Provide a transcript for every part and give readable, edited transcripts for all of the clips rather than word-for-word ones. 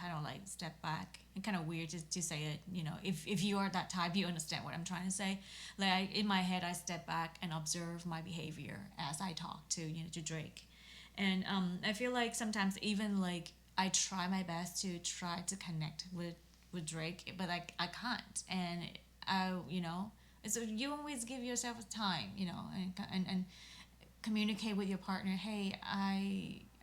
kind of like step back. And kind of weird to say it, if you are that type, you understand what I'm trying to say. Like in my head, I step back and observe my behavior as I talk to Drake. And I feel like sometimes even like I try my best to try to connect with Drake, but I can't. And so you always give yourself time, and communicate with your partner. Hey,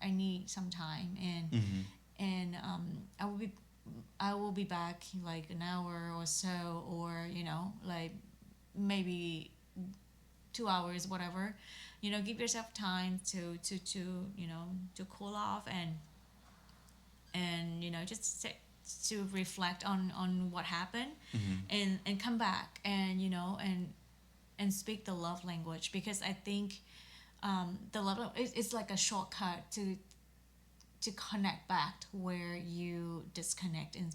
I need some time, Mm-hmm. and I will be back like an hour or so, or like maybe 2 hours, whatever. Give yourself time to cool off, and just to reflect on what happened, Mm-hmm. and come back, and and speak the love language, because I think the love it's like a shortcut to connect back to where you disconnect in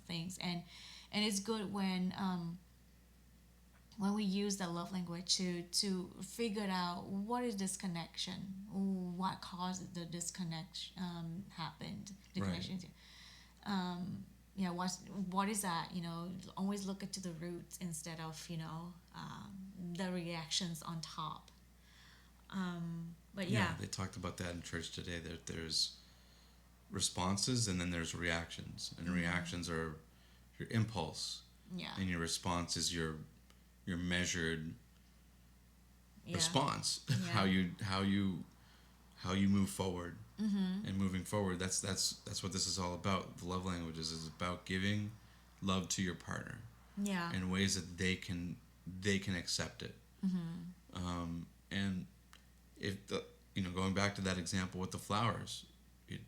things, and it's good when we use the love language to figure out what is this connection, what caused the disconnection happened, the Right. connection. Yeah, what is that? Always look into the roots instead of the reactions on top. But Yeah, yeah. they talked about that in church today. There's responses and then there's reactions, and Mm-hmm. reactions are your impulse, Yeah. and your response is your measured Yeah. response. Yeah. How you move forward, Mm-hmm. and moving forward. That's what this is all about. The love languages is about giving love to your partner Yeah. in ways that they can accept it. Mm-hmm. And if the going back to that example with the flowers, it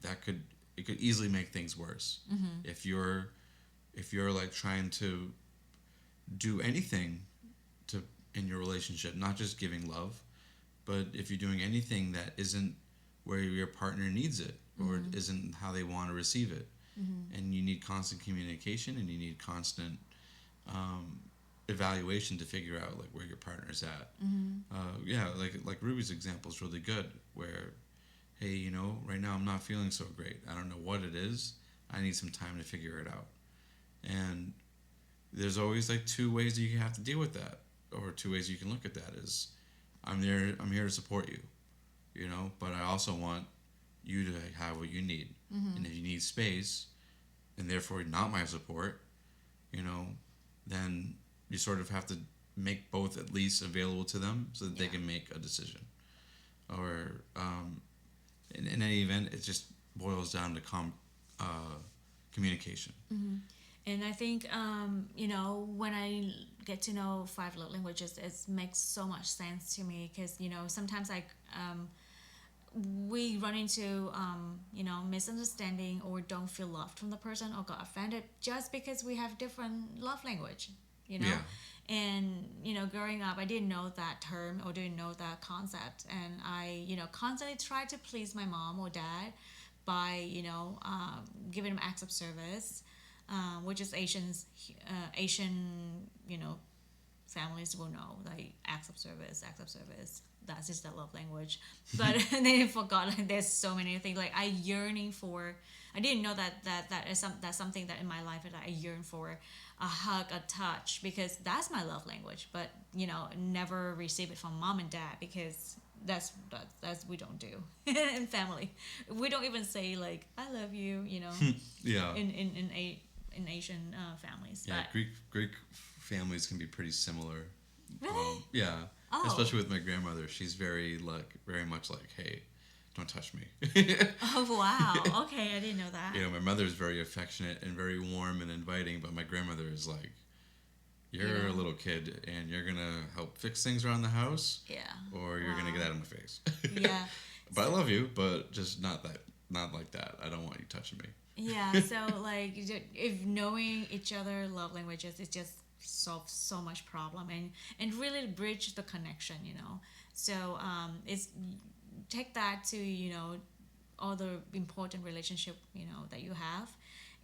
could easily make things worse Mm-hmm. if you're like trying to do anything to in your relationship, not just giving love, but if you're doing anything that isn't where your partner needs it, or Mm-hmm. isn't how they want to receive it, Mm-hmm. and you need constant communication, and you need constant um, evaluation to figure out like where your partner's at. Mm-hmm. Yeah, like Ruby's example is really good. Where, hey, right now I'm not feeling so great. I don't know what it is. I need some time to figure it out. And there's always like two ways that you have to deal with that, or two ways you can look at that is, I'm there. I'm here to support you. But I also want you to have what you need. Mm-hmm. And if you need space, and therefore not my support, you know, then you sort of have to make both at least available to them so that they Yeah. can make a decision. Or in any event, it just boils down to communication. Mm-hmm. And I think, when I get to know five love languages, it makes so much sense to me, because, sometimes we run into, misunderstanding, or don't feel loved from the person, or got offended just because we have different love language, you know? Yeah. And, growing up, I didn't know that term, or didn't know that concept. And I, constantly tried to please my mom or dad by, giving them acts of service, which is Asian, families will know, like acts of service. That's just the love language. But they forgot, like, there's so many things. Like I yearning for. I didn't know that's something that in my life that I yearn for, a hug, a touch, because that's my love language. But never receive it from mom and dad, because that's we don't do in family. We don't even say like I love you. Yeah. In Asian families. Yeah. But Greek families can be pretty similar. really, Yeah. oh, Especially with my grandmother, she's very much like, hey, don't touch me. oh wow, okay, I didn't know that. My mother is very affectionate and very warm and inviting, but my grandmother is like, you're a Yeah, little kid and you're gonna help fix things around the house, yeah, or you're gonna wow, get out of my face. yeah. But I So love you, but just not like that. I don't want you touching yeah, me. so like if knowing each other love languages, it just solves so much problem, and really bridge the connection. So it's take that to all the important relationship that you have,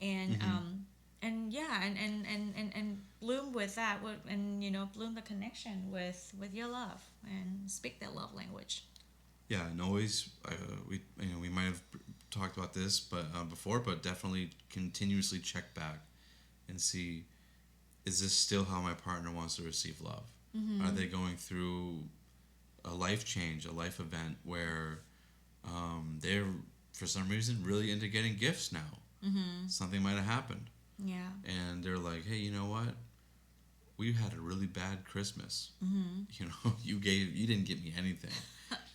and Hmm. yeah, and bloom with that, and bloom the connection with your love, and speak that love language. Yeah, and always we might have talked about this, but before, but definitely continuously check back and see, is this still how my partner wants to receive love? Are they going through a life change, a life event where they're for some reason really into getting gifts now? Something might have happened, Yeah. and they're like, hey, you know what? We had a really bad Christmas. You know, you didn't get me anything.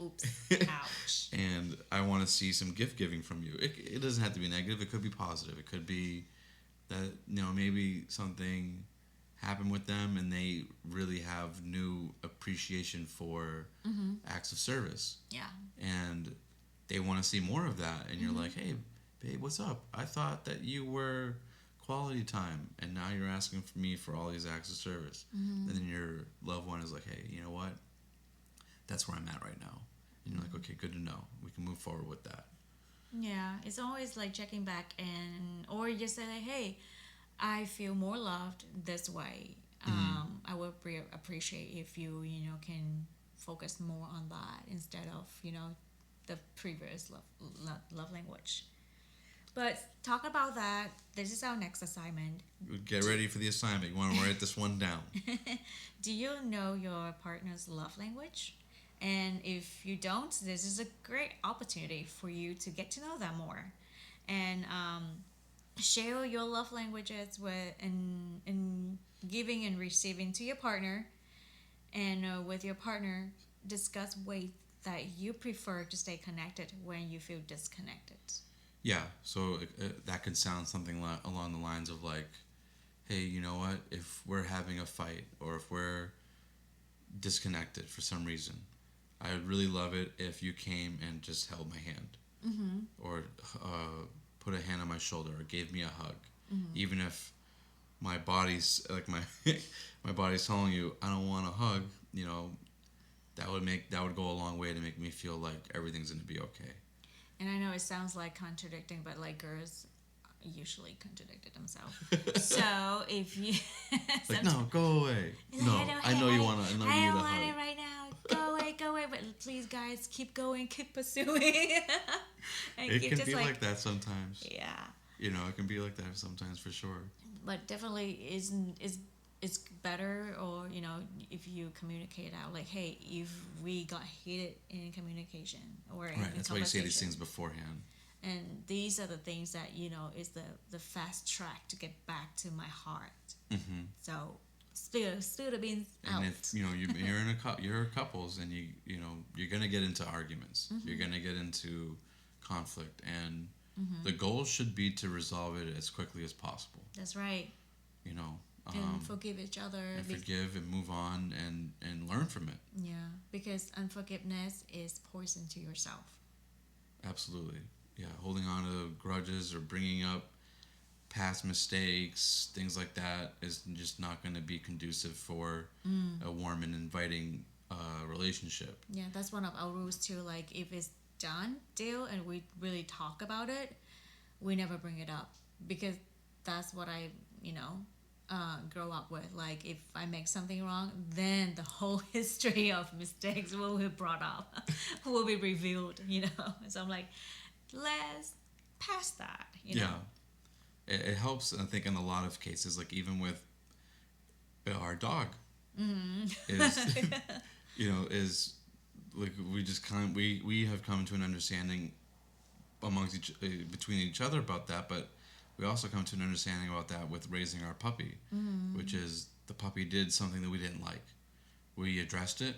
Oops. Ouch. And I want to see some gift giving from you. It doesn't have to be negative. It could be positive. It could be that, you know, maybe something happened with them and they really have new appreciation for acts of service. Yeah. And they want to see more of that. And you're like, hey, babe, what's up? I thought that you were quality time, and now you're asking for me for all these acts of service. And then your loved one is like, hey, you know what? That's where I'm at right now. And you're like, okay, good to know. We can move forward with that. Yeah, it's always like checking back, and or you just say like, hey, I feel more loved this way. I would appreciate if you can focus more on that instead of the previous love language. But talk about that. This is our next assignment. Get ready for the assignment. You want to write this one down. Do you know your partner's love language? And if you don't, this is a great opportunity for you to get to know them more, and share your love languages with and giving and receiving to your partner, and with your partner, discuss ways that you prefer to stay connected when you feel disconnected. Yeah, so that could sound something along the lines of like, hey, you know what? If we're having a fight or if we're disconnected for some reason, I would really love it if you came and just held my hand, or put a hand on my shoulder, or gave me a hug, even if my body's like my body's telling you I don't want a hug. You know, that would go a long way to make me feel like everything's gonna be okay. And I know it sounds like contradicting, but like girls usually contradicted themselves. So if you like, no, go away. No, I know you wanna. I know you need a hug. I want it right now. Go away. But please, guys, keep going, keep pursuing. And It keep can just be like that sometimes. Yeah. You know, it can be like that sometimes for sure. But definitely is better, or if you communicate out like, hey, if we got heated in communication or in Right. That's why you say these conversation, things beforehand. and these are the things that is the fast track to get back to my heart. So spill the beans out. And if you're couples, and you're gonna get into arguments. You're gonna get into conflict, and the goal should be to resolve it as quickly as possible. That's right. And forgive each other. And forgive and move on and learn from it. Yeah, because unforgiveness is poison to yourself. Absolutely. Yeah, holding on to grudges or bringing up past mistakes, things like that, is just not going to be conducive for a warm and inviting relationship. Yeah, that's one of our rules too. Like, if it's done, deal, and we really talk about it, we never bring it up, because that's what I grow up with. Like, if I make something wrong, then the whole history of mistakes will be brought up, will be revealed. So I'm like, let's pass that. Yeah, it helps. I think in a lot of cases, like even with our dog, is is like we have come to an understanding between each other about that, but we also come to an understanding about that with raising our puppy, which is the puppy did something that we didn't like. We addressed it,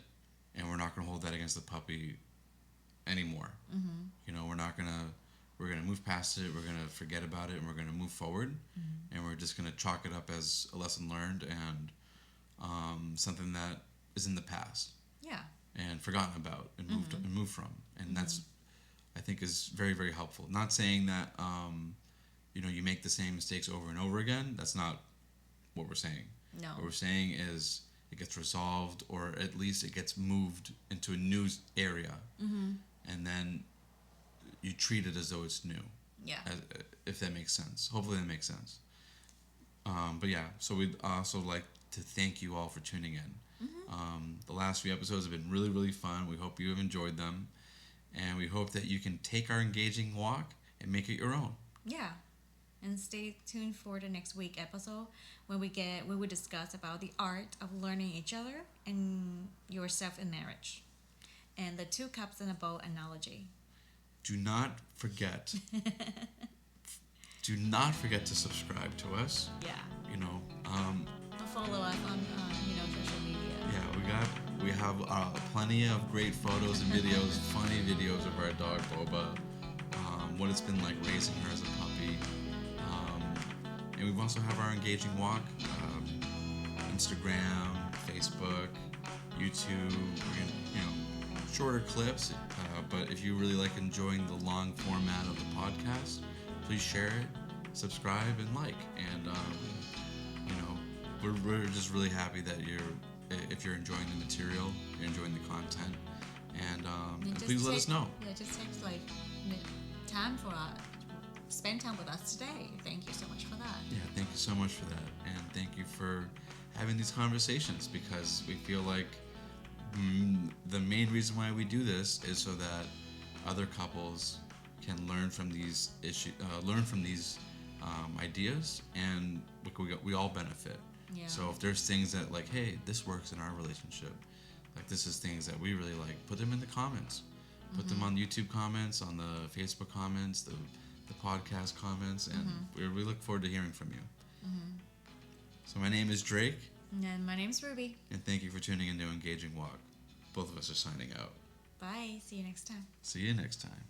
and we're not going to hold that against the puppy anymore. We're gonna move past it. We're gonna forget about it, and we're gonna move forward, and we're just gonna chalk it up as a lesson learned and something that is in the past. Yeah. And forgotten about and moved from, and that's, I think, is very, very helpful. Not saying that you make the same mistakes over and over again. That's not what we're saying. No. What we're saying is it gets resolved, or at least it gets moved into a new area, and then you treat it as though it's new. Yeah. If that makes sense. Hopefully that makes sense. But yeah, so we'd also like to thank you all for tuning in. The last few episodes have been really, really fun. We hope you have enjoyed them, and we hope that you can take our engaging walk and make it your own. Yeah. And stay tuned for the next week episode when we would discuss about the art of learning each other and yourself in marriage. And the 2 cups in a bowl analogy. Do not forget. Do not forget to subscribe to us. Yeah. You know, Follow us on social media. yeah, we have plenty of great photos and videos, funny videos of our dog Boba, what it's been like raising her as a puppy, and we also have our engaging walk, Instagram, Facebook, YouTube. We're gonna, shorter clips, but if you really like enjoying the long format of the podcast, please share it, subscribe, and like. And we're just really happy that if you're enjoying the material, you're enjoying the content, and please let us know. Yeah, just take time spend time with us today. Thank you so much for that. Yeah, thank you so much for that, and thank you for having these conversations, because we feel like the main reason why we do this is so that other couples can learn from these ideas, and we all benefit. Yeah. So if there's things that like, hey, this works in our relationship, like this is things that we really like, put them in the comments. Put them on YouTube comments, on the Facebook comments, the podcast comments, and we look forward to hearing from you. So my name is Drake. And my name's Ruby. And thank you for tuning in to Engaging Walk. Both of us are signing out. Bye. See you next time. See you next time.